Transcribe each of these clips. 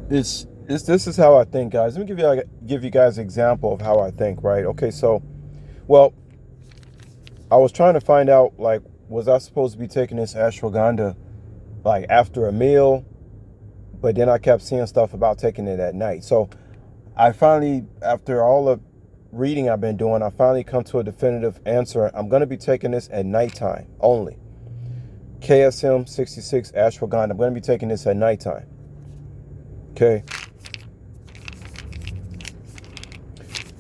This is how I think, guys. Let me give you guys an example of how I think, right? Okay, so well, I was trying to find out, like, was I supposed to be taking this ashwagandha like after a meal? But then I kept seeing stuff about taking it at night. So I finally, after all the reading I've been doing, I finally come to a definitive answer. I'm going to be taking this at nighttime only. KSM 66 ashwagandha. I'm going to be taking this at nighttime. Okay.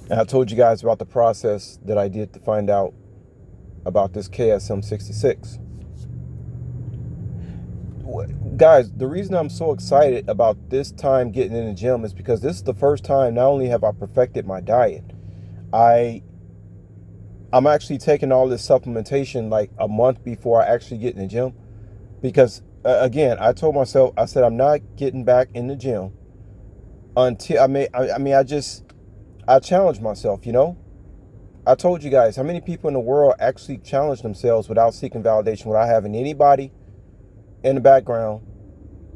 And I told you guys about the process that I did to find out about this KSM 66. Guys, the reason I'm so excited about this time getting in the gym is because this is the first time not only have I perfected my diet, I I'm actually taking all this supplementation like a month before I actually get in the gym. Because again, I told myself, I said I'm not getting back in the gym until I challenged myself, you know? I told you guys how many people in the world actually challenge themselves without seeking validation, without having anybody in the background,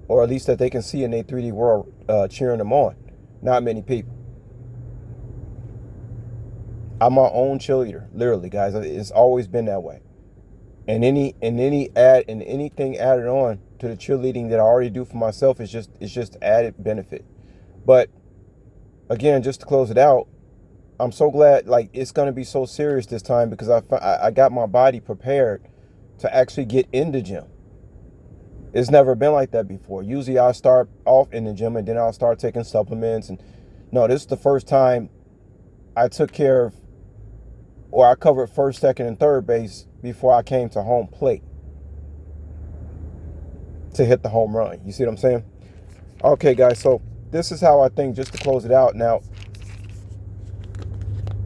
or at least that they can see in their 3D world cheering them on. Not many people. I'm my own cheerleader, literally, guys. It's always been that way. And anything added on to the cheerleading that I already do for myself is just added benefit. But again, just to close it out, I'm so glad, like, it's gonna be so serious this time because I got my body prepared to actually get in the gym. It's never been like that before. Usually I start off in the gym and then I'll start taking supplements. And no, this is the first time I took care of, or I covered first, second, and third base before I came to home plate to hit the home run. You see what I'm saying? Okay, guys, so this is how I think, just to close it out. Now,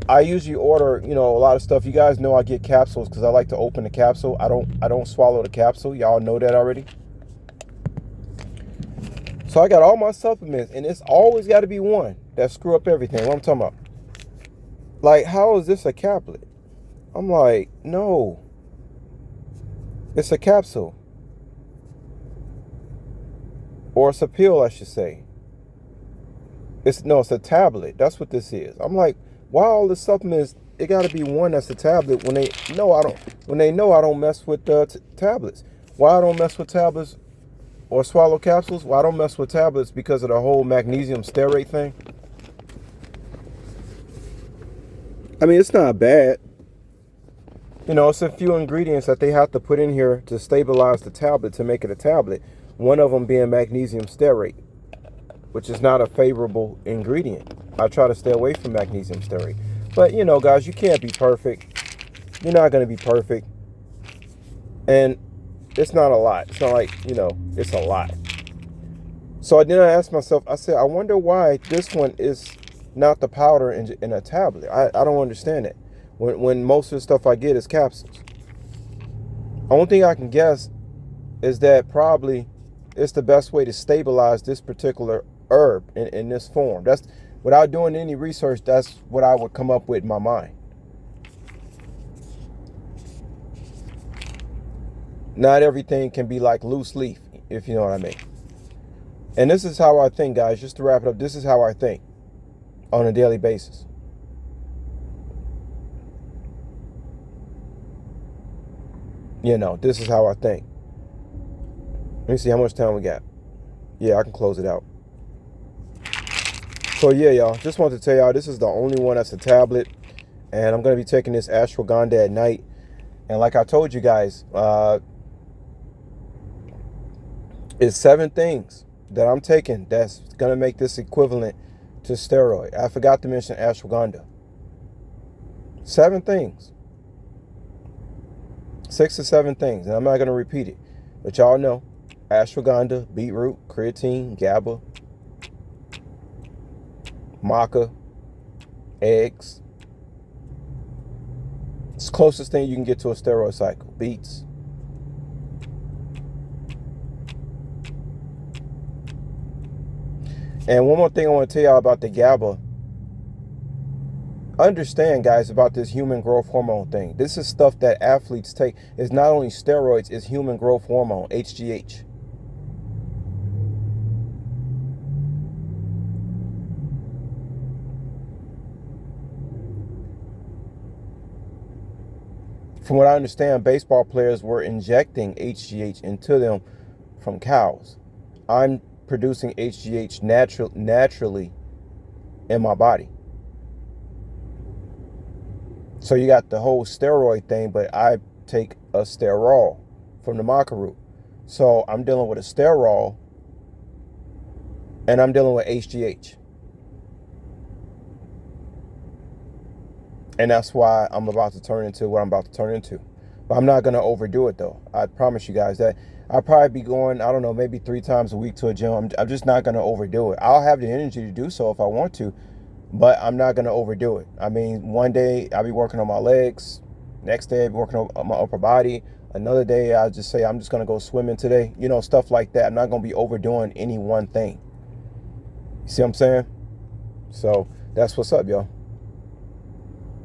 I usually order, a lot of stuff. You guys know I get capsules because I like to open the capsule. I don't swallow the capsule. Y'all know that already. So I got all my supplements, and it's always got to be one that screw up everything. What I'm talking about? Like, how is this a caplet? I'm like, no, it's a capsule, or it's a pill, I should say. It's a tablet. That's what this is. I'm like, why all the supplements? It got to be one that's a tablet when they know I don't. When they know I don't mess with tablets. Why I don't mess with tablets or swallow capsules? Why I don't mess with tablets? Because of the whole magnesium stearate thing. I mean, it's not bad. It's a few ingredients that they have to put in here to stabilize the tablet to make it a tablet. One of them being magnesium stearate, which is not a favorable ingredient. I try to stay away from magnesium stearate. But, guys, you can't be perfect. You're not going to be perfect. And it's not a lot. It's not like, it's a lot. So then I asked myself, I said, I wonder why this one is not the powder in a tablet. I don't understand it. When most of the stuff I get is capsules. Only thing I can guess is that probably it's the best way to stabilize this particular herb in this form. That's, without doing any research, that's what I would come up with in my mind. Not everything can be like loose leaf, if you know what I mean. And this is how I think, guys. Just to wrap it up, this is how I think on a daily basis. This is how I think. Let me see how much time we got. Yeah, I can close it out. So yeah, y'all, just wanted to tell y'all this is the only one that's a tablet, and I'm going to be taking this ashwagandha at night. And like I told you guys, it's 7 things that I'm taking that's going to make this equivalent to steroid. I forgot to mention ashwagandha. 7 things. 6 or 7 things, and I'm not going to repeat it. But y'all know, ashwagandha, beetroot, creatine, GABA, maca, eggs. It's the closest thing you can get to a steroid cycle. Beets. And one more thing I want to tell y'all about the GABA. Understand, guys, about this human growth hormone thing. This is stuff that athletes take. It's not only steroids, it's human growth hormone, HGH. From what I understand, baseball players were injecting HGH into them from cows. I'm producing HGH naturally in my body. So you got the whole steroid thing, but I take a sterol from the maca root. So I'm dealing with a sterol and I'm dealing with HGH. And that's why I'm about to turn into what I'm about to turn into. But I'm not going to overdo it, though. I promise you guys that. I'll probably be going, I don't know, maybe 3 times a week to a gym. I'm just not going to overdo it. I'll have the energy to do so if I want to, but I'm not going to overdo it. I mean, one day I'll be working on my legs. Next day I'll be working on my upper body. Another day I'll just say I'm just going to go swimming today. You know, stuff like that. I'm not going to be overdoing any one thing. You see what I'm saying? So that's what's up, y'all.